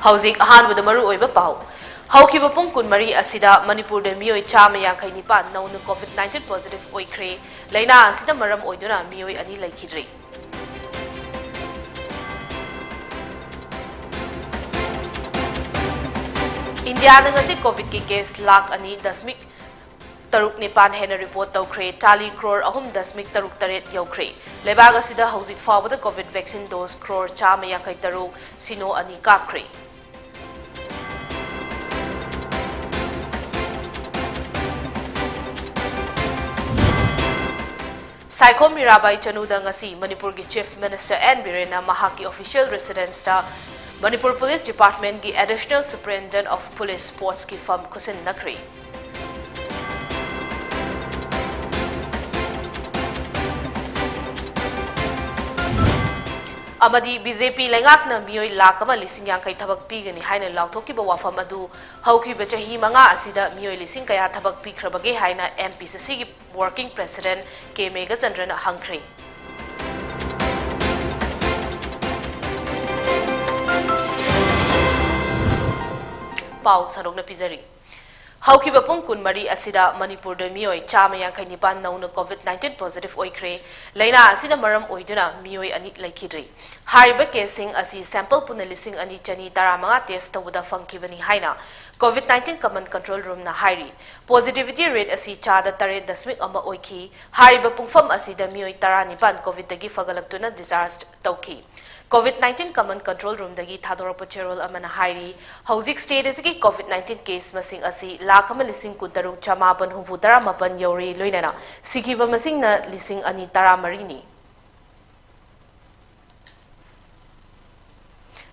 Housing ahanbada maru oiba pau. Haukiba pung kunmari asida Manipur mioi chama yankai nipan nauna COVID-19 positive oikre. Laina asida maram oiduna mioi ani laikidri. India ngasi COVID ki case lakh ani dasmik Taruk Nipan hena report tawkre tali crore ahum dasmik taruk taret yokre. Lebag asida hauzik fawada COVID vaccine dose crore chama yankai taruk sino ani kapkre. Saiko Mirabai Chanuda ngasi Manipur ki Chief Minister N Birena mahaki official residence ta Manipur Police Department ki Additional Superintendent of Police Sports ki firm kusin nakri. Amadi BJP lengak na mioi lakama lising yang kai thabak pigani haina lauthoki ba wafam adu hauki ba chahi manga asida mioi lising kaya thabak pikhrabage haina MPCC ki working president K Mega Chandran hangkre. Pau sarok na pizari. Haukiba pung kunmari asida Manipur mioi chama yankai nipan nauna COVID-19 positive oikre. Laina asida maram oiduna mioi ani laikidri. Hariba casing asi sample puna lising ani chani taramanga test tawuda fangkibani haina. COVID-19 command control room na hairi. Positivity rate asi chada tare dasmik ama oiki. Hariba pungfam asida mioi taranipan COVID dagi fagalaktuna disaster tauki. COVID-19 command control room dagi thadorapa cherol amana hairi. Hauzik state asiki COVID-19 case masing asi lakama lising kuntarung chamapan humfutara mapan yori loinana. Sikiba masing na lising ani taramarini.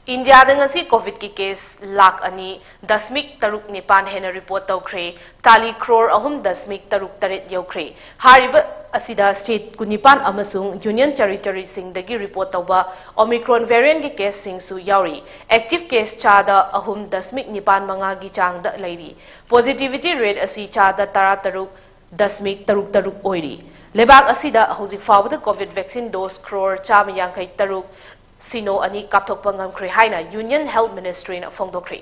India ngasi COVID ki case lakh ani dasmik taruk nipan hena report tawkre tali crore ahum dasmik taruk taret yokre hariba asida state kunipan amasung union territory sing dagi report tawba Omicron variant ki case sing su yauri active case chada ahum dasmik nipan manga gi chang da lairi positivity rate asi chada tara taruk dasmik taruk taruk oiri lebak asida hauzik fawada COVID vaccine dose crore chama yankai taruk Sino ani kaptok pangam kre haina Union Health Ministry na fongdokre.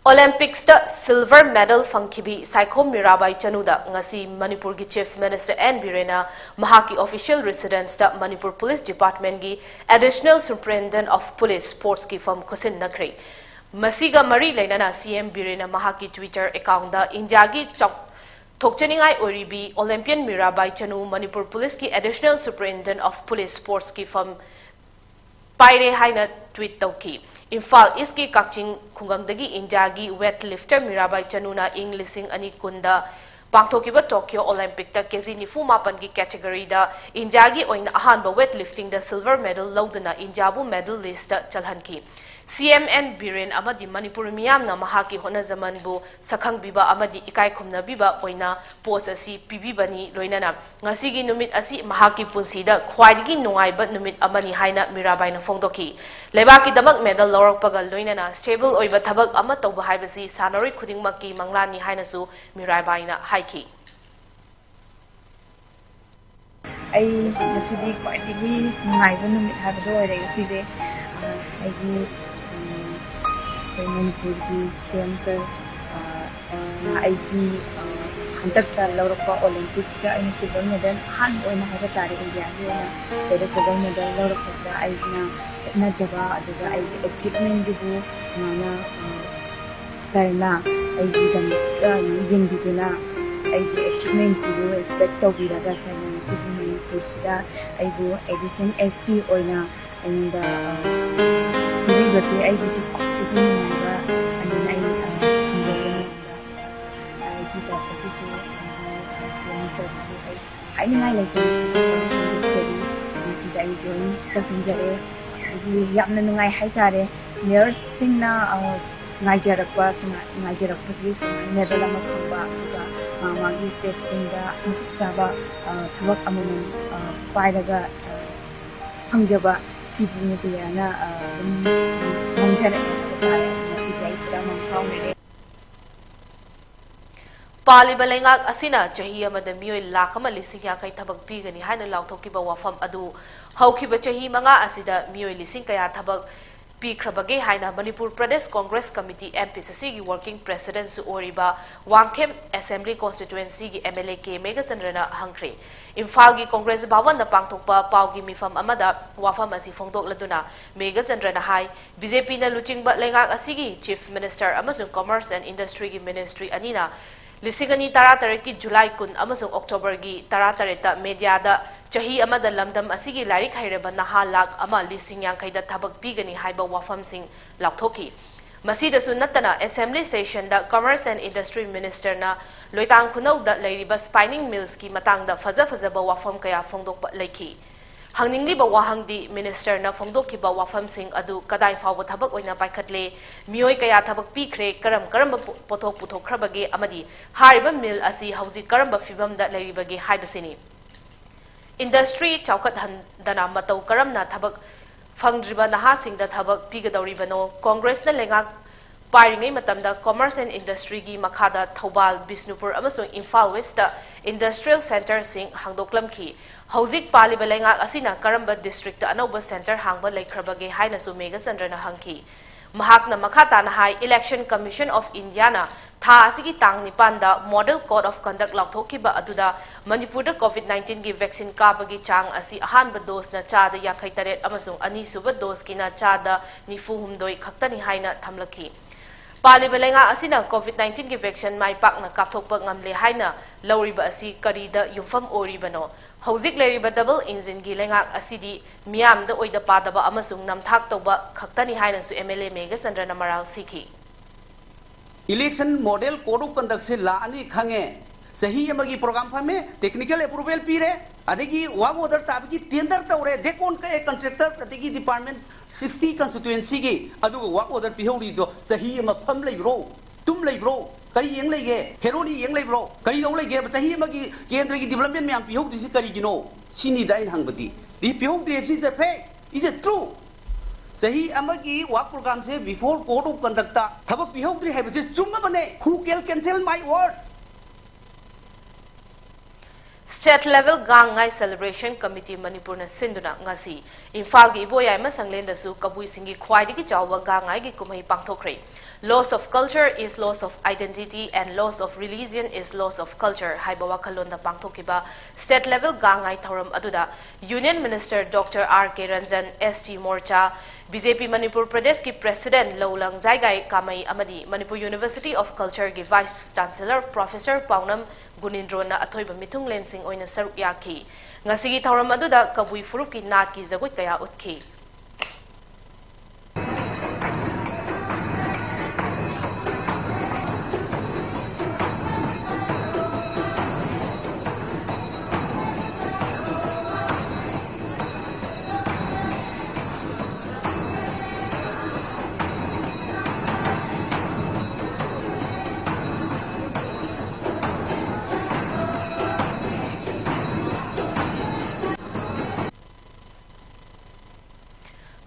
Olympics da silver medal fangkibi Saiko Mirabai Chanuda ngasi Manipur ki Chief Minister N Birena mahaki official residence da Manipur Police Department ki Additional Superintendent of Police Sports ki firm kusin nakre. Masiga mari lainana CM Birena mahaki Twitter account da India ki chok Thokchaningai Oribi Olympian Mirabai Chanu Manipur Police ki Additional Superintendent of Police Sports ki firm Paire haina tweet tauki. Imphal East ki Kakching Khungangdagi India gi weightlifter Mirabai Chanu na ing lising ani kunda pangthokiba Tokyo Olympic ta kg nifu mapan ki category da India gi oina ahanba weightlifting da silver medal lauduna India bu medal list da chalhanki. CMN Biren amadi Manipur miyam na mahaki hona zaman bu sakhang biba amadi ikai khumna biba oina post asi pibibani loinana ngasigi numit asi mahaki punsida khwaidigi nungaiba numit amani haina Mirabai na fongdoki lebaki damak medal lawrakpaga loinana stable oiba thabak ama tawba haibasi sanori khudingmakki manglani haina su Mirabai na haiki ai masidi khwaidigi nungaiba numit habdo ore sije ai Manipur ki sensor IP hantakta lawrakpa Olympic ka ai silver medal han oina haba tare India ki oina seda silver medal lawrakpa sida ai na jaba aduga ai achievement bu chana sarna ai gam yengiduna ai achievement sibu expect tawbiraga sarna sigi Manipur sida ai bu additional SP oina and basi ai I mean, I like this is I join the Finjare. Yamna I Haitare, nursing na Nigeria was Nigeria position, Netherlands, Magi steps in the Java, Tabak Amon, Paidaga, Panjaba, Sydney, Monjara, Paliba lengak asina chahi amada mioi lakh ama lising yakai thabak pigani haina lauthokiba wafam adu haukiba chahi manga asida mioi lising kaya thabak pikrabage haina Manipur Pradesh Congress Committee MPCC gi working president su oriba Wangkhem Assembly Constituency gi MLA K Megasandrana hangkre Imphal gi Congress Bhawan na pangthokpa paugi mifam amada wafam asi phongdok laduna Megasandrana hai BJP na luchingba lengak asigi Chief Minister amasung Commerce and Industry gi Ministry anina Lisingani Taratare ki July kun amasung October gi Taratare media da chahi amada lamdam asigi larik hairaba naha lak ama lising yang kaida thabak pigani haiba wafam sing lakthoki masida su natana assembly session da commerce and industry minister na loitang khunau da leiriba spinning mills ki matang da faza ba wafam kaya phongdok laiki hangningli ba wahangdi minister na phongdok ki ba wafam sing adu kadai faw thabak oina paikhatle mioi kaya thabak pikre karam pothok puthok khrabage amadi hariba mill asi hauji karamba fibam da leiribage haibasini Industry chaukat handana matau karamna thabak fangdriba naha singda thabak pigadawribano Congress na lengak pairingai matamda Commerce and Industry gi makhada Thobal Bisnupur amasung Imphal West da Industrial Center sing hangdoklamki hauzik paliba lengak asina karamba district da anauba center hangba laikhrabage haina su Megasandrana hangki mahakna makhata na hai Election Commission of India na tha asigi tang nipan da Model Code of Conduct lauthokiba aduda Manipur da COVID-19 gi vaccine kabagi chang asi ahanba dose na chada yakai taret amasung ani suba dose ki na chada nifu humdoi khaktani haina thamlaki paliba lenga asina COVID-19 gi vaccine mai pak na kapthokpa ngamle haina lawriba asi karida yumfam oribano hauzik leriba double engine gi lenga asidi miam da oida padaba amasung namthak toba khaktani haina su MLA Megasandrana maral sikhi Election model code of conduct se la ani khange sahi amagi program phame technical approval pire adegi wag order tabki tender tawre de kon ka contractor adegi department 60 constituency gi adu wag order pihori do sahi ma pham leibro tum leibro kari yeng lege heroni yeng leibro kari do lege sahi amagi kendra gi development myam pihok disi kari gino sini dain hangbati di pihok de fc se fe is it true sahi amagi work program se before code of conduct ta thabak pihokdri haibase chumma bane who can cancel my words State level gangai celebration committee Manipur na sinduna ngasi Imphal gi iboyai ma sanglen da su kabui singi khwaidigi chawwa gangai gi kumai pangthokre loss of culture is loss of identity and loss of religion is loss of culture haiba wakhalon da pangthokiba state level gangai thoram aduda union minister Dr. R.K. Ranjan ST Morcha BJP Manipur Pradesh ki president Lowlang Jaigai Kamai amadi Manipur University of Culture ki vice chancellor Professor Paunam Gunindro na athoiba mithung lensing oina saruk yaki ngasigi thoram aduda kabui furup ki nat ki jagoi kaya utkhi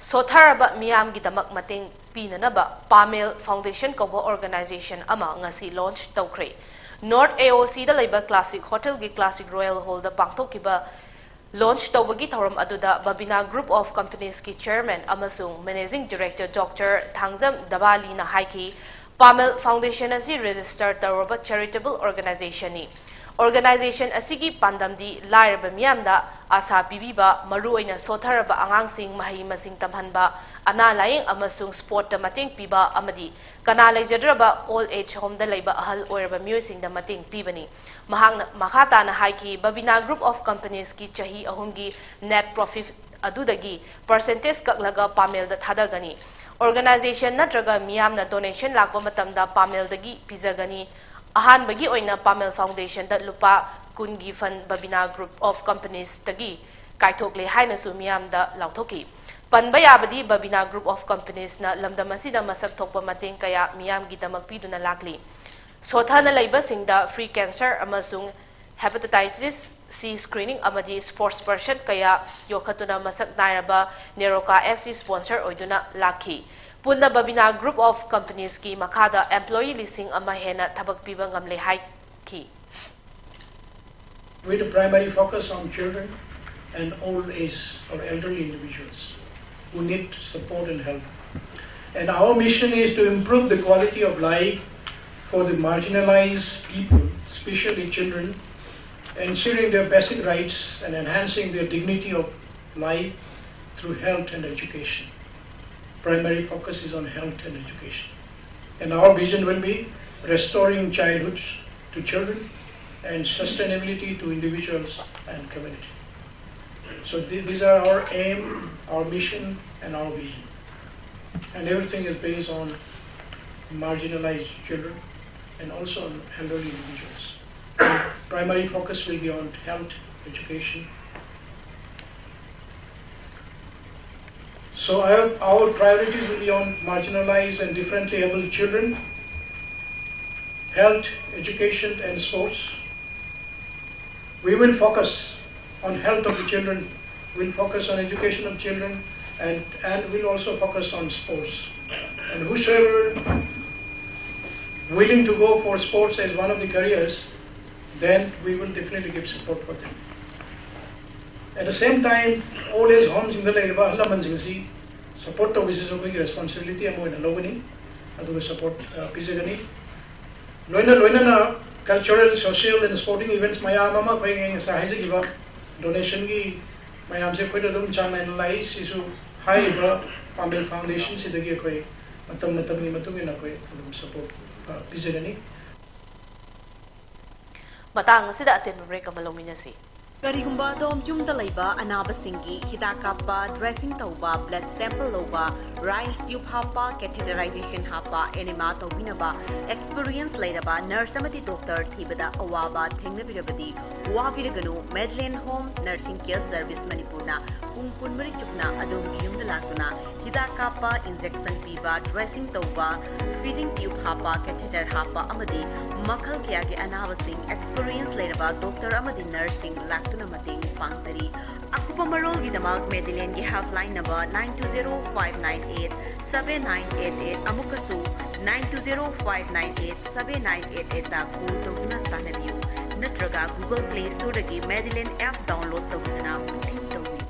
Sotharaba miyam gidamak mating pinanaba Pamel Foundation Kobo Organization ama ngasi launch tawkre North AOC da laiba Classic Hotel gi Classic Royal Hall da pangthokiba launch tawbagi thoram aduda Babina Group of Companies ki chairman amasung managing director Dr. Thangjam Dabali na haiki Pamel Foundation asi register tawraba charitable organization ni Organization asigi pandamdi lairaba miyamda asa pibiba maruoina sotharaba angangsing mahi masing tamhanba ana laing amasung sport da mating piba amadi kana laijadraba old age home da laiba ahal oiraba mioising da mating pibani mahang makhata na haiki Babina Group of Companies ki chahi ahumgi net profit adudagi percentage kaklaga Pamel da thadagani organization natraga miyamna donation lakpa matamda Pamel dagi pizagani ahan bagi oina Pamel Foundation da lupa kungi fan Babina Group of Companies tagi kaithokle haina su miyam da lauthoki panba yabadi Babina Group of Companies na lamdamasi da masak thokpa mating kaya miyam gi damak piduna lakli sothana laiba singda free cancer amasung hepatitis C screening amadi sports person kaya yokhatuna masak nairaba Neroka FC sponsor oiduna lakhi Punna Babina Group of Companies ki makada employee listing ama hena thabak piba ngamle hai ki. With a primary focus on children and old age or elderly individuals who need support and help. And our mission is to improve the quality of life for the marginalized people, especially children, ensuring their basic rights and enhancing their dignity of life through health and education. Primary focus is on health and education. And our vision will be restoring childhood to children and sustainability to individuals and community. So these are our aim, our mission, and our vision. And everything is based on marginalized children and also on elderly individuals. Primary focus will be on health, education. So our priorities will be on marginalized and differently able children, health, education, and sports. We will focus on health of the children, we'll focus on education of children, and we'll also focus on sports. And whosoever willing to go for sports as one of the careers, then we will definitely give support for them. At the same time, old age homes in the Laiba Halamanjingsi support to which is a big responsibility among the Logani, and support Pizagani. Loina cultural, social, and sporting events, Mayama paying Sahiziva donation gi Mayam se quite a dum chan and lies is high Pamel Foundation, Sidagi Quay, Matamatabi Matumi support Pizagani. Matang sida atin break malumina si. Karigumba dom yumda laiba anaba singi hida kappa dressing tauba blood sample loba rice tube hapa catheterization hapa enema tobinaba experience lairaba nurse amati doctor thibada awaba thengnabirabadi wabiraganu Medlin Home Nursing Care Service Manipurna kungkun mari chukna adom yumda lakuna hida kappa injection piba dressing tauba feeding tube hapa catheter hapa amadi makhal kya ge anaba sing experience lairaba doctor amadi nursing tuna mating pangzari akupa marol gi damak Medellin gi helpline number 9205987988 amukasu 9205987988 ta call tawna tanabiu natraga Google Play Store dagi Medellin app download tawna booking tawi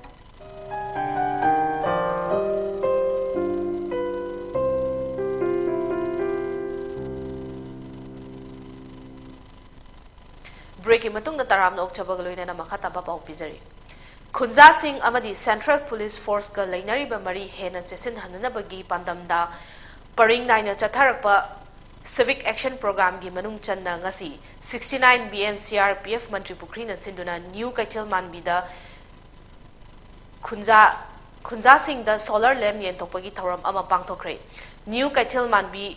Breaking matungda taramna okchabagaloina na makataba pau pizari. Khunja Singh amadi Central Police Force ka lainari ba mari hena chesin hanana bagi pandamda paring naina chatharakpa Civic Action Program gi manung channa ngasi 69 BN CRPF Mantri Pukri na sinduna New Kaichel Manbida Khunja Singh da solar lamp yen tokpagi thoram ama pangthokre. New Kaichel Manbi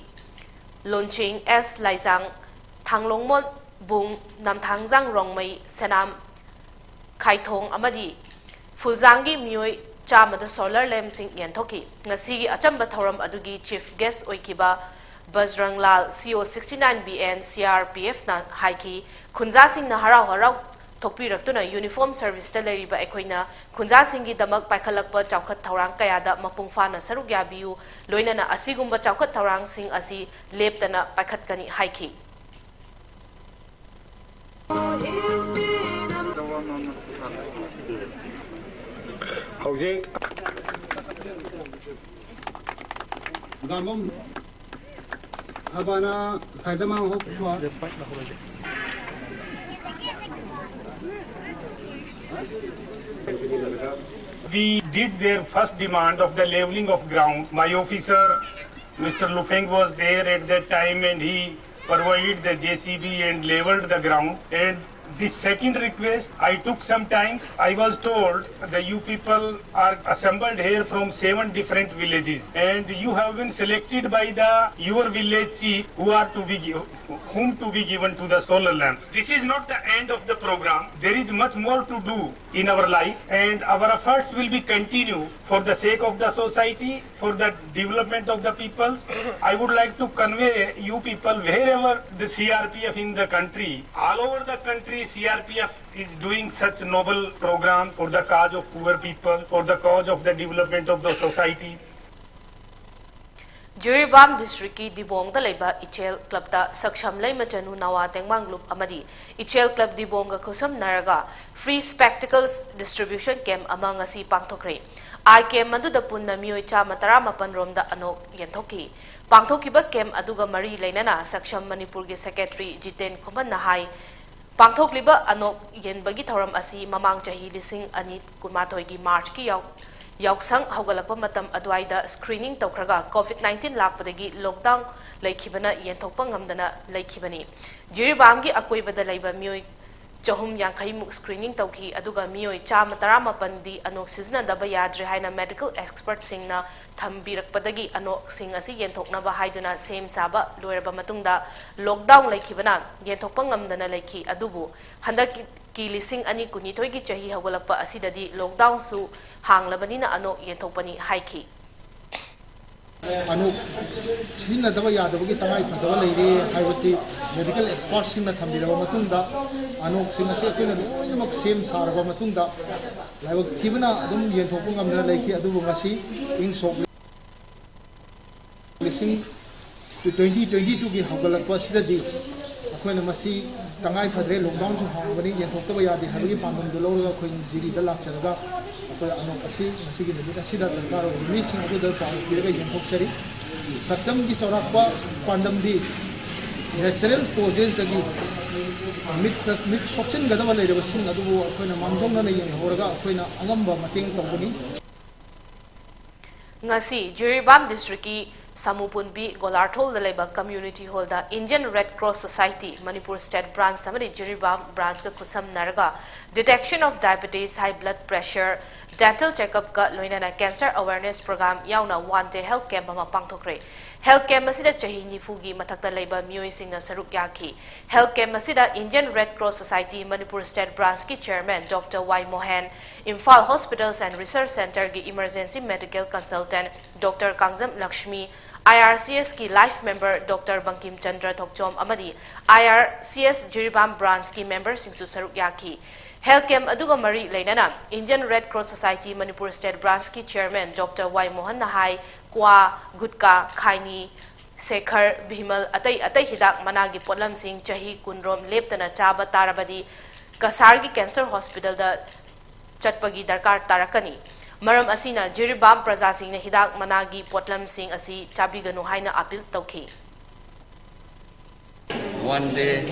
launching S Laizang Thanglongmon Bung Namthangjang Rongmei Senam Kaithong Amadi Fulzangi Mui Chamada solar lamp sing Yantoki Nasi Achamba Thoram Adugi Chief Guest Oikiba Bajranglal CO 69BN CRPF na Haiki Khunja Singh na harau Tokpi Raktuna Uniform Service Taleriba Equina Khunja Singhi Damak Paikalakpa Chaukat Taurang Kayada Mapungfana Sarugya Biu Loina na Asigumba Chaukat Taurang Sing Asi Leptana Paikatkani Haiki. Howsing Gamum Habana Kaidama Hokwa We did their first demand of the leveling of ground. My officer, Mr. Lufeng, was there at that time and he provided the JCB and leveled the ground. And the second request, I took some time. I was told that you people are assembled here from 7 different villages and you have been selected by your village chief whom to be given to the solar lamps. This is not the end of the program. There is much more to do in our life and our efforts will be continued for the sake of the society, for the development of the peoples. I would like to convey you people wherever the CRPF in the country, all over the country, CRPF is doing such noble programs for the cause of poor people, for the cause of the development of the society. Jiribam district ki Dibong da leba Ichel club da saksham lay machanu nawa tengmang loop amadi Ichel club Dibong ga kusam naraga free spectacles distribution camp amang asi pangthokre I camp madu da punna mioi cha matara mapan rom da anok yenthoki pangthokiba camp aduga mari lainana saksham Manipur ge secretary Jiten Khoman nahai pangthokliba anok yenbagi thoram asi mamang chahi lising ani kumathoi gi March ki yausang haugalakpa matam adwaida screening tawkraga COVID-19 lakpadagi lockdown laikhibana yenthokpa ngamdana laikhibani Jiribam gi akoibada laiba mioi chahum yankhai muk screening tawki aduga mioi chama tarama pandi anok sizna daba yadre haina medical expert singna thambirakpadagi anok sing asi yenthokna ba haiduna sem saba loiraba matungda lockdown laikhibana yenthokpa ngamdana laikhi adubu handak ki lising ani kunithoi gi chahi hawalakpa asidadi lockdown su hanglabani na ano yenthokpani haiki anu chin na daba yadaba gi tangai phadaba leire haibasi medical expert sing na thambiraba matungda anu sing ase koina loinak sem saraba matungda laiba kibana adum yenthokpa ngamna leiki adubu ngasi ing sok lising 2022 gi hawalakpa asidadi akoina masi tangai phadre lockdown su hangwani yenthokpa yadi habigi pandam do lorga khoin jiri da lakcharaga akoy anok asi ngasi gi nabita sida darkar mi sing adu da paw pirega yenthok sari sakcham gi chawrakpa pandam di natural causes dagi mit soction gadaba leireba sing adu akoina mamjong na yen horaga akoina angamba mating tawbani ngasi Jiribam district ki Samupunbi Golarthol Leba Community Hall da Indian Red Cross Society Manipur State Branch Samari Jiribam Branch ka kusam naraga detection of diabetes, high blood pressure, dental checkup ka loinana cancer awareness program yauna one day health camp ama pangthokre health camp asida chahi nifugi mathakta leba mioi singna saruk yaki health camp asida Indian Red Cross Society Manipur State Branch ki chairman Dr. Y Mohan Imphal Hospitals and Research Center ki emergency medical consultant Dr. Kangjam Lakshmi IRCS ki life member Dr. Bankim Chandra Thokchom amadi IRCS Jiribam Branch ki member singsu saruk yaki health camp aduga mari lainana Indian Red Cross Society Manipur State Branch ki chairman Dr. Y Mohan Nahai kwa gutka khaini Sekhar Bhimal atai hidak managi potlam sing chahi kunrom leptana chaba tarabadi kasargi cancer hospital da chatpagi darkar tarakani maram asina Jiribam praja sing na hidak managi potlam sing asi chabiganu haina appeal tawki one day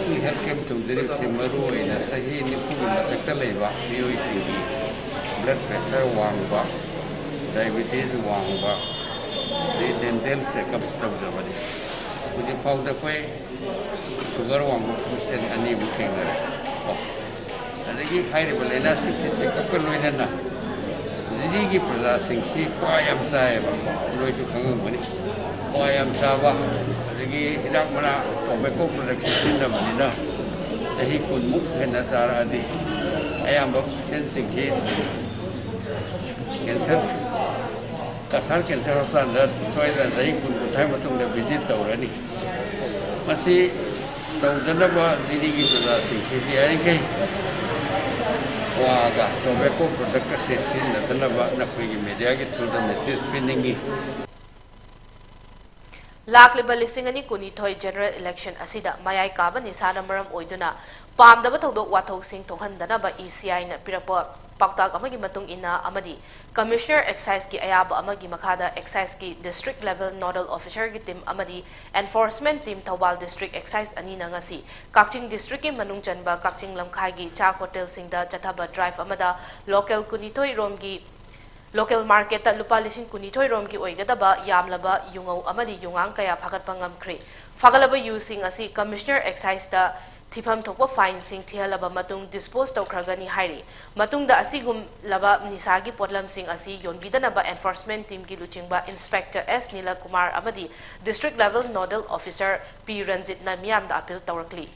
we have come to the Maru in a Sahi Nipu blood pressure wangba, diabetes wangba, the dental checkup of the body. Would you found the way sugar wangba and any booking? And they give high level elastic checkup and winner. The Digi processing she am Saiba, no to Kangamani, am Saba. Idak mana tobacco production na manina sahi kun muk hena sara adi ayam bak sensing he cancer kasar cancer hospital da soi da sahi kun thai matung da visit tawrani masi tawdana ba didi gi da sing ai kai wa ga tobacco production na tana ba na phi media gi through the message pinning Lakliba lisingani kunithoi general election asida mayai kaba nisana maram oiduna pamdaba thodok wathok sing thohandana ba ECI na pirapa paktak amagi matung ina amadi commissioner excise ki ayaba amagi makhada excise ki district level nodal officer ki team amadi enforcement team Thawal district excise anina ngasi Kakching district ki manung chanba Kakching lamkhai gi chak hotel singda chathaba drive amada local kunithoi rom gi local market ta lupa lising kunithoi rom ki oigadaba yamlaba yungau amadi yungang kaya phagat pangamkhre fagalaba using asi commissioner excise ta thipam thokpa fine sing thialaba matung dispose tawkhragani hairi matung da asigum laba nisagi potlam sing asi yonbidana ba enforcement team ki luchingba inspector S Nila Kumar amadi district level nodal officer P Ranjit na miyam da appeal tawrakli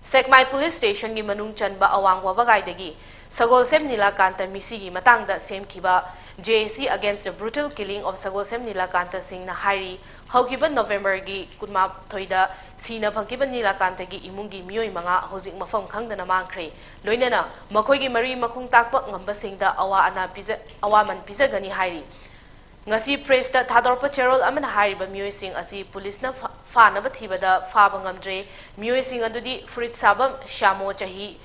Sekmai Police Station ki manung chanba awang wabagai dagi Sagolsem Nilakanta Misigi Matangda Sem Kiba JAC against the brutal killing of Sagolsem Nilakanta Singh na Hari Haukiba November gi Kudma Toida Sina Pankiba Nilakanta gi Imungi Miyoi Manga Hosing Mafam Kangdana Mangkre Loinana Makoigi Mari Makung Takpa Ngamba Singda Awaman Pisagani Hari Ngasi press da Thadorpa Cherol Aman Hariba Miyoi Singh asi police na Fana Batibada Fabangamdre Miyoi Singh Adudi Frit Sabam Shamo Chahi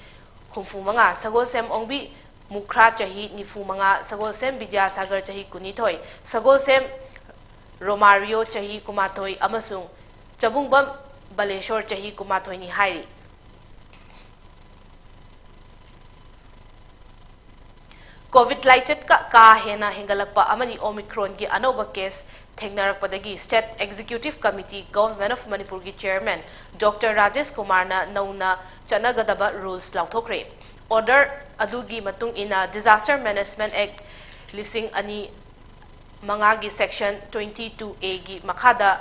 Humfu Manga Sagolsem Ongbi Mukra Chahi Nifu Manga Sagolsem Vidya Sagar Chahi Kunitoi Sagolsem Romario Chahi Kumatoi Amasung Chabungbam Baleshor Chahi Kumatoi ni Hari COVID Laichet ka hena hingalakpa amani Omicron gi anoba case Thengnarakpadagi State Executive Committee Government of Manipur gi Chairman Dr. Rajesh Kumar na nauna chanagadaba rules lauthokre order adugi matung ina Disaster Management Act lising ani mangagi section 22A gi makada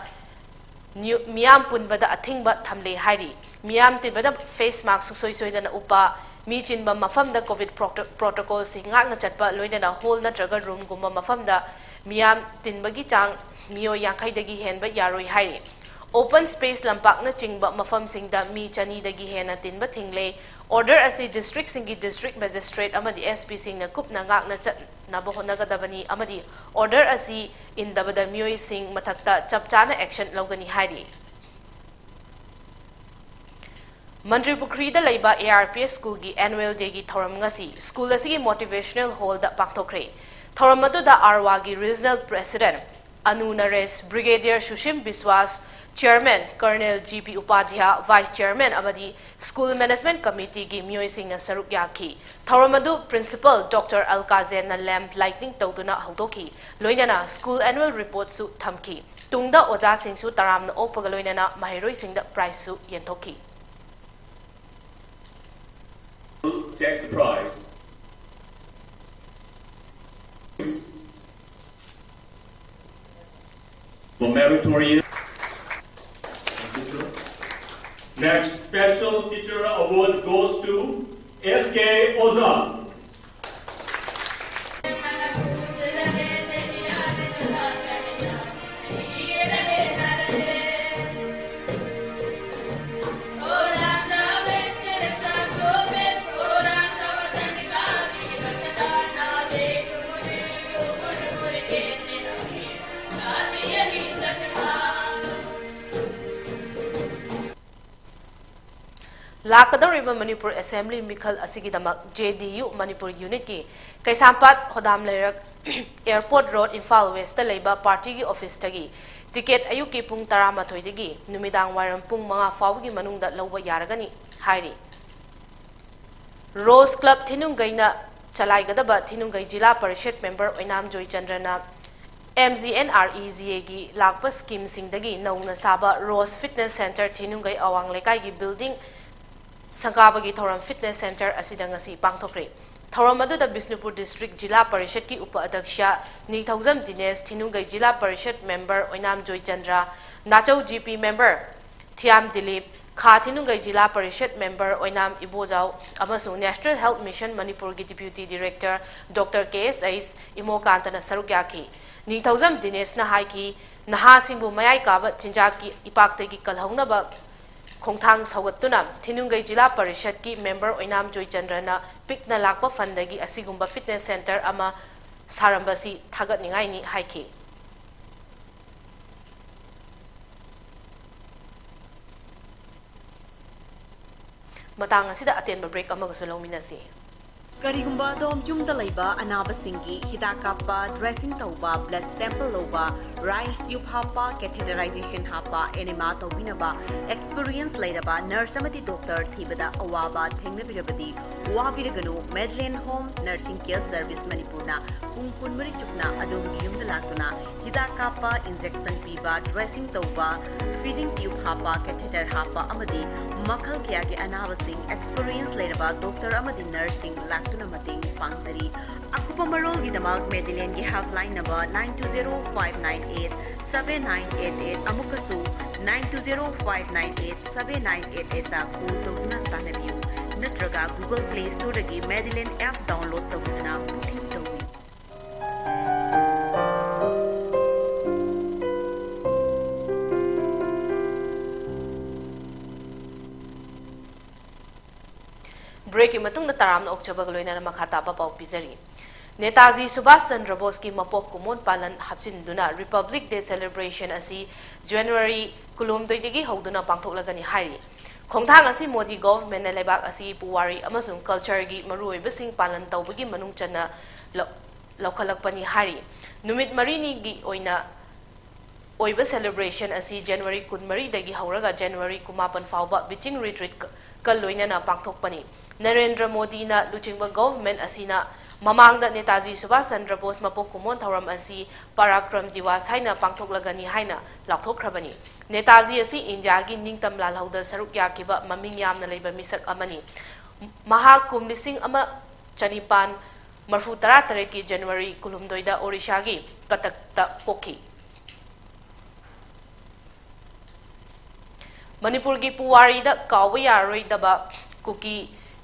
miyam punbada athingba thamle hairi miyam tinbada face mask soi soidana upa mi chinba mafamda COVID protocol singak na chatpa loinana hall na traga room gumba mafamda miyam tinbagi chang miyo yankhaidagi henba yaroi hairi open space lampak na chingba mafam singda mi chani dagi hena tinba thingle order asi district singi district magistrate amadi SP sing na kup na ngak na chat na bohona gadabani amadi order asi indabada miyoi sing mathakta chapchana action logani hairi Manipuri da laiba ARPS school gi annual day gi thoram ngasi school asigi motivational hall da pakthokre thoram adu da Arwa gi regional president Anu Naresh Brigadier Shushim Biswas Chairman Colonel GP Upadhyaya Vice Chairman amadi School Management Committee gi miyoi sing na saruk yaki thoram adu Principal Dr. Alkazen na lamp lighting tawduna haudoki loinana school annual report su thamki tungda oja sing su taram na okpaga loinana mahiroi sing da prize su yentoki Check the prize. For meritorious. Next special teacher award goes to SK Ozan. Lakadoriba Manipur Assembly Mikhal Asigidamak JDU Manipur Unit ki Kaisampat Hodam Lerak Airport Road Infal West Labor Party ki office tagi ticket ayuki pung taramathoi digi numidang waram pung mga fawgi manungda lawba yaragani hairi Rose Club Thinungai na chalaigadaba Thinungai Jila Parishad member Oinam Joy Chandrana MZNREZA gi lakpa scheme singdagi nauna saba Rose Fitness Center Thinungai Awang Lekai gi building Sangkabagi Thoram Fitness Center asidangasi pangthokre Thoram adu da Bisnupur District Jila Parishad ki upa adaksha Nithauzam Dines Thinungai Jila Parishad member Oinam Joy Chandra Nachau GP member Thiam Dilip Kha Thinungai Jila Parishad member Oinam Ibojau amasung National Health Mission Manipur ki Deputy Director Dr. KSIS Imokantana Sarukyaki Nithauzam Dines na haiki naha singbu mayai kaba chinjaki ipaktegi kalhaunaba Khongthang Saugatuna, Thinungai Jila Parishad ki member Oinam Joy Chandrana, Pikna Lakpa Fandagi Asigumba Fitness Center ama Sarambasi Thagat Ningai ni haiki. Matang asida atenba break amagasulong minasi. Karigumba dom yumda laiba anaba singi hida kappa dressing tauba blood sample loba rice tube hapa catheterization hapa enema tobinaba experience lairaba nurse amati doctor thibada awaba thengnabirabadi wabiraganu Medlane Home Nursing Care Service Manipurna kungkunmari chukna adom yumda latuna hida kappa injection piba dressing tauba feeding tube hapa catheter hapa amadi makhal kya ke anaba sing experience lairaba doctor amadi nursing tuna mating pangzari akupa marol gi damak Medlane gi helpline number 9205987988 amukasu 9205987988 ta phone tawna tanabiu नत्रगा Google Play Store दगी Medillion app download तौदुना booking तौबी break की मतुंग ताराम ओक्चबग लोइना मखाता पाउ पिजरी नेताजी सुभाष चंद्र बोस की मपोक कुमोन पालन हापचिंदुना Republic day celebration असी जनवरी कुलुम तोइदगी हौदुना पांथोकलगनी हाइरी खोंथांग असी मोदी गवर्नमेंट ने लेबाक असी पुवारी अमसुंग कल्चर की मरुओइबसिंग पालन तौबगी मनुंग चना लौखलकपनी हाइरी नुमित मरीनी की ओइना ओइब सेलिब्रेशन असी जनवरी 23 दगी हौरगा जनवरी 19 फाउबा बिचिंग रिट्रीट कल लोइना पांथोकपनी नरेंद्र मोदी ना लुचिंगबा गवर्नमेंट असीना ममांग नेताजी सुभाष चंद्र बोस मपोक कुमोन थौरम असी पराक्रम दिवस हाइना पांथोकलगनी हाइना लाथोखरबनी नेताजी असी इंडिया की निंगतम लालहौद सरुक याकिबा ममिंग यामना लेबा मिसक अमनी महाकुम लिसिंग अमा चनिपान मरफू 13 की जनवरी कुलुमदोइदा ओडिशा की कटकता पोखी मणिपुर की पुवारी काव यारोइदबा कुकी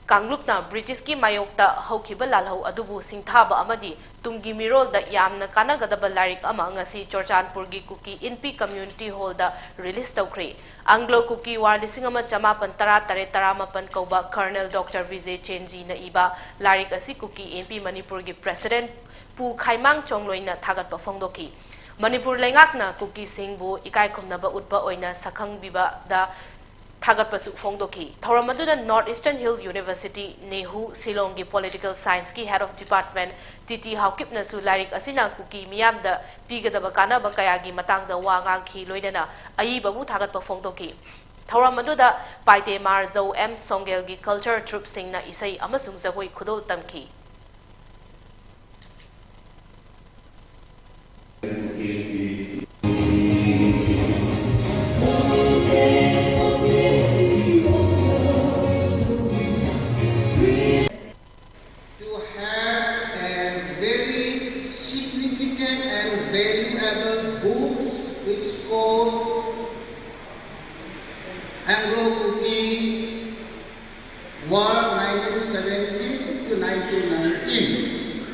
कांगलुपना ब्रिटिश की मायोक्ता हौखिबा लालहौ अदुबु सिंथाबा अमदी तुंगी मिरोल दा यामना कानागदबा लारिक अमा ngasi चोरचानपुर की कुकी इनपी कम्युनिटी हॉल दा रिलीज तौखरे आंग्लो कुकी वार लिसिंग अमा चमापन 13 कौबा कर्नल डॉक्टर विजय चेंजी ना इबा लारिक असी कुकी इनपी मणिपुर की प्रेसिडेंट पु खाइमांग चोंगलोइना थागतपा फोंदोकी मणिपुर लेंगाकना कुकी सिंहबु इकाई खुमनबा उतपा ओइना सखंगबिबा दा थागतपसु फोंदोकी थौरम अदुदा नॉर्थ ईस्टर्न हिल यूनिवर्सिटी नेहू शिलोंग की पॉलिटिकल साइंस की हेड ऑफ डिपार्टमेंट टीटी हाउकिपनसु लारिक असिना कुकी मियामदा पीगदबा कानाबा कयागी मतांगदा वागांखी लोइदना अयीबबु थागतपा फोंदोकी थौरम अदुदा पाइते मारजौ एम सोंगेल की culture troupe सिंगना इसई अमसुंग Jagoi खुदोल तमकी Anglo-Cookie War 1917 to 1919.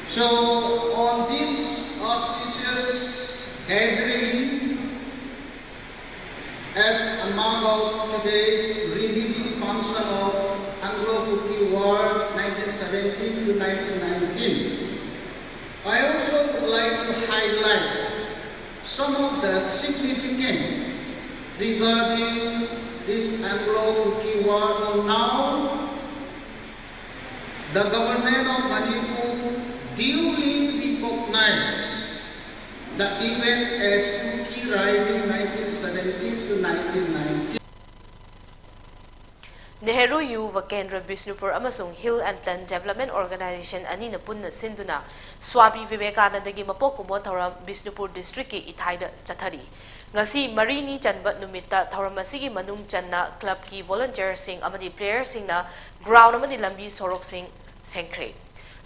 So on this auspicious gathering, as among of today's Reading Council of Anglo-Cookie War 1917 to 1919, I also would like to highlight some of the significant regarding this Anglo-Cookie War. Now, the government of Manipur duly recognized the event as Cookie Rising 1917 to 1919. Nehru युवा केंद्र बिष्णुपुर अमसुंग हिल and plane development organisation अनिना पुन्ना सिंधुना Swami Vivekananda की मपोक कुमोन थौरम Bishnupur district की इथाइदा चथरी ngasi marini chanba numita thauram asigi manung channa club ki volunteer sing amadi player sing na ground amadi lambi sorok sing sengkre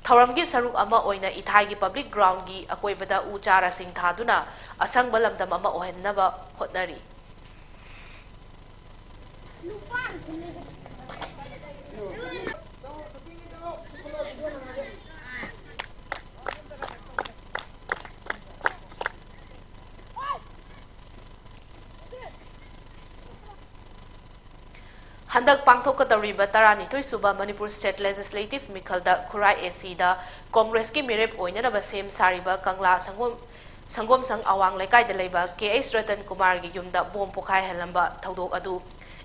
thauram gi saruk ama oina ithai gi public ground gi akoibada u chara sing thaduna asang balamdam ama ohennaba hotnari हंदक पांथोकदौरीबा 12 सुबा Manipur state legislative मिखलदा Khurai AC दा कांग्रेस की मिरेप ओइनरबा same सारिबा कंगला संगोम संग अवांग लेकाय दा लेबा KS Ratan Kumar की युमदा बोम पोखाय हलंबा थौदोक अदु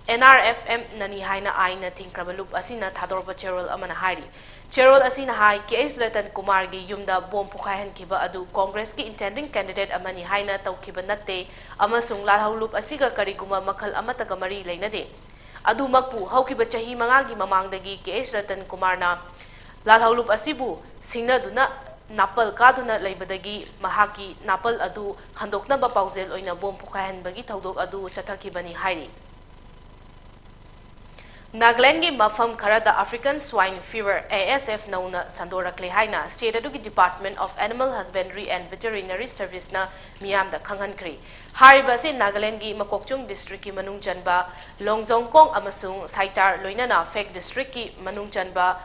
एनआरएफएम ननी हाइना आइना थिंक्रबा लुप असिना थादोरबा चेरोल अमना हाइरी चेरोल असिना हाई केएस रतन कुमार की युमदा बोम पोखाय हनखिबा अदु कांग्रेस की इंटेंडिंग कैंडिडेट अमनी हाइना तौखिबा नत्ते अमसुंग लालहौ लुप असिगा करिगुमा मखल अमतगा मरी लेनदे अदुमकपु हौकिबा चही मंगागी ममांगदगी केएस रतन कुमारना लालहौलुप असिबु सिंगनदुना नापल कादुना लेबदगी महाकी नापल अदु हंदोकनबा पाउजेल ओइना बोम पुखाहनबगी थौदोक अदु चथखिबनी हाइरी Nagaland gi mafam kharada African swine fever ASF nauna sandorakle haina state adugi Department of Animal Husbandry and Veterinary Service na miyam da khanghankri hariba se Nagaland gi makokchung district ki manung chanba Longjongkong amasung Saitar loinana Phek district ki manung chanba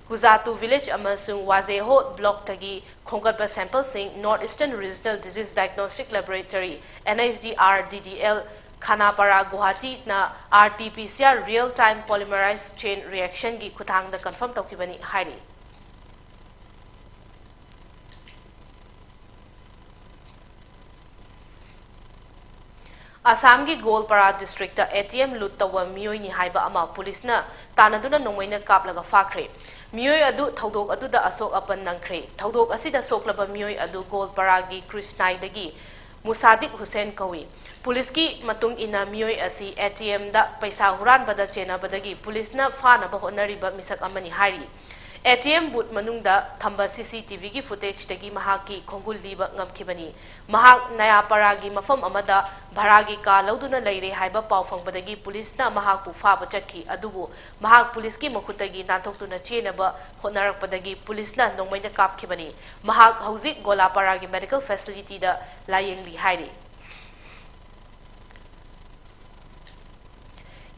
Kuzatu village amasung Wazeho block tagi khongkatba sample sing Northeastern Regional Disease Diagnostic Laboratory NISDR DDL Khanapara Guwahati na RT-PCR real-time polymerase chain reaction gi khutang da confirm tawkibani hairi. Assam gi Golpara district da ATM loot tawa miyoi ni haiba ama police na tanaduna nongmaina kaplaga fakre. Miyoi adu thaudok adu da asok apan nangkre. Thaudok asida soklaba miyoi adu Golpara gi Krishnai dagi Musadik Hussein kawi. Police ki matung ina miyoi asi ATM da paisa huran bada chena badagi police na fana ba honariba misak amani hari. ATM boot manung da thamba CCTV ki footage tagi mahaki khongul liba ngamkibani. Mahak Nayapara gi mafam amada bharagi ka lauduna leire haiba paw fangbadagi police na mahak pu fa ba chakki adubu mahak police ki makhutagi nantoktuna chena ba honarakpadagi police na nongmaina kapkibani. Mahak hauzik Golapara gi medical facility da layengli hairi.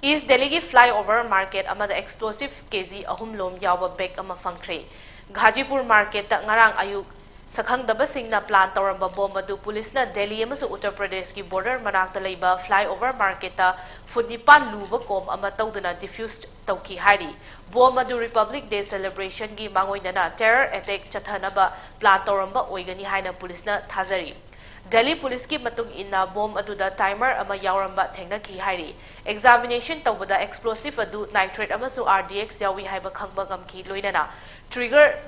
East Delhi flyover market amada explosive kg ahum lom yawa bag ama fangkre. Ghajipur market ta ngarang ayuk sakhang daba singna plan tawramba bom adu police na Delhi amasu Uttar Pradesh ki border manakta leiba flyover market ta funipan luba kom ama tawduna diffused tawki hari. Bom adu Republic Day celebration gi mangoinana terror attack chathanaba plan tawramba oigani haina police na thazari. Delhi police ki matung inna bom aduda timer ama yauramba thengna ki hairi. Examination tawbada explosive adu nitrate amasu RDX yawi haiba khangba gamki loinana trigger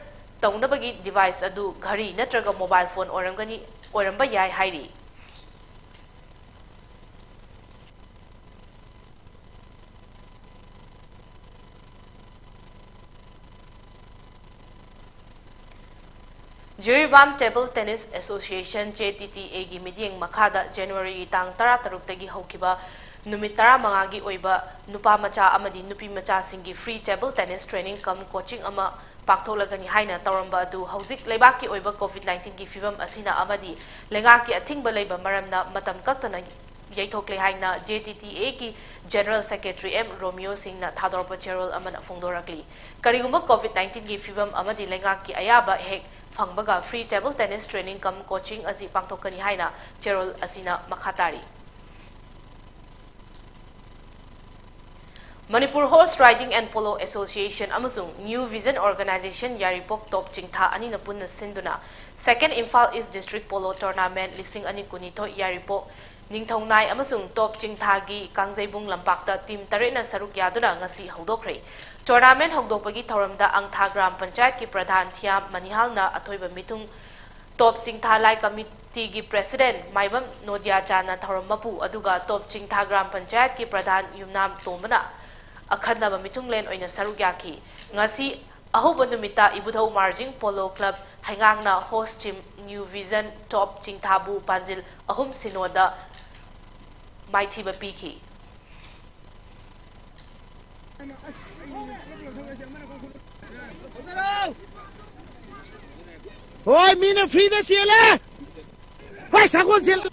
tawnabagi device adu ghari natraga mobile phone oramba yai hairi. Jiribam Table Tennis Association JTTA gi meeting makada January tang tara taruk tagi haukiba numit tara mangagi oiba nupa macha amadi nupi macha singi free table tennis training kam coaching ama paktholagani haina tawramba adu hauzik leibaki oiba COVID-19 gi fibam asina amadi lengaki athingba leiba maramna matam kaktana yaithokle haina JTTA ki General Secretary M Romeo Singh na thadorpa cherol amana fongdorakli kariguma COVID-19 gi fibam amadi lengaki ayaba hek fangbaga free table tennis training kam coaching asi pangtokani haina cherol asina makhatari. Manipur Horse Riding and Polo Association amasung New Vision Organization Yaripok Top Chingtha ani na punna sinduna second Imphal East District Polo Tournament lising ani kunito Yaripok Ningthongnai amasung Top Chingthagi Kangzaibung Lampakta team tare na saruk yaduna ngasi hawdokre. Tournament hawdokpagi thoramda Angtha Gram Panchayat ki Pradhan Thiam Manihal na athoiba mitung Top Chingtha Lai Committee ki President Maibam Nodia Jana thorammapu aduga Top Chingtha Gram Panchayat ki Pradhan Yumnam Tomana akhadna ba mitung len oina saruk yaki ngasi ahuba numita Ibudhau Marjing Polo Club haingangna host team New Vision Top Chingthabu Panjil ahum sinoda maithiba piki. Oi, mina free da siela. Vai sakon siela.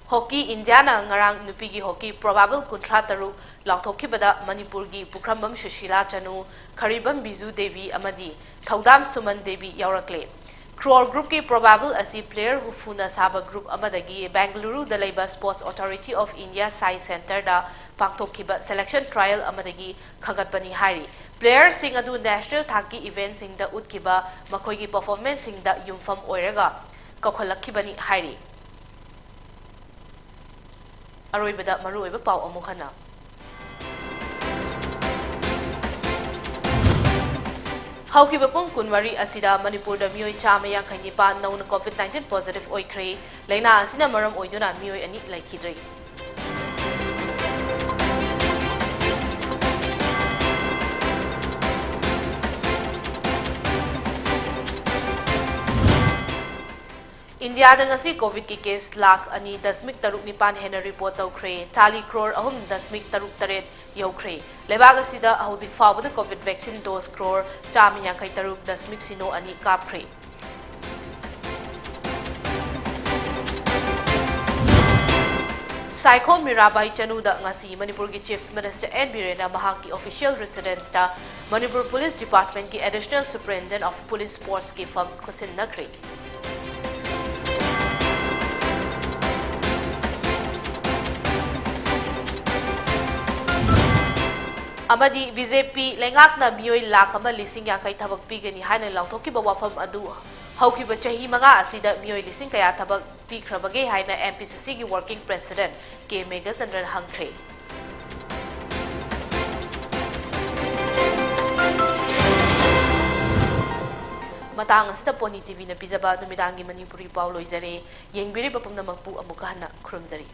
Hockey Indiana ngarang nupigi hockey probable kuntra taru lauthokibada Manipur gi Pukrambam Shushila Chanu Kharibam Bizu Devi amadi Thaudam Suman Devi yaurakle. Crore group ki probable asi player hu funa saba group amadagi Bangalore da laiba Sports Authority of India Sai Center da pangtokkiba selection trial amadagi khangatpani hari. Players sing adu national thaki event sing da utkiba makoi gi performance sing da yumfam oiraga kakholakibani hari. Aroibada maru oiba pau amukhana. Haukiba pung kunwari asida Manipur da miyoi chama yankhaini pa nauna COVID-19 positive oikre laina asina maram oiduna miyoi ani laikhidrei. India ngasi COVID ki case lakh ani dasmik taruk nipan hena report tawkhre tali crore ahum dasmik taruk taret yaukhre lebag asida housing fawda COVID vaccine dose crore chamiya kai taruk dasmik sino ani kapkhre Cyclone Mirabai Chanuda ngasi Manipur ki Chief Minister N. Birena mahaki official residence ta Manipur Police Department ki Additional Superintendent of Police Sports ki fam kusin nakre Amadi BJP lengakna mioi lakh ama lising yankai thabak pigani haina lauthoki ba wafam adu haukiba chahi manga asida mioi lising kaya thabak pikhrabage haina MPCC gi working president K Mega Chandran hangkhre matang asida Pony TV na pizaba numidangi Manipuri Paulo izare yengbiri bapumna magpu amuka hana khurumzari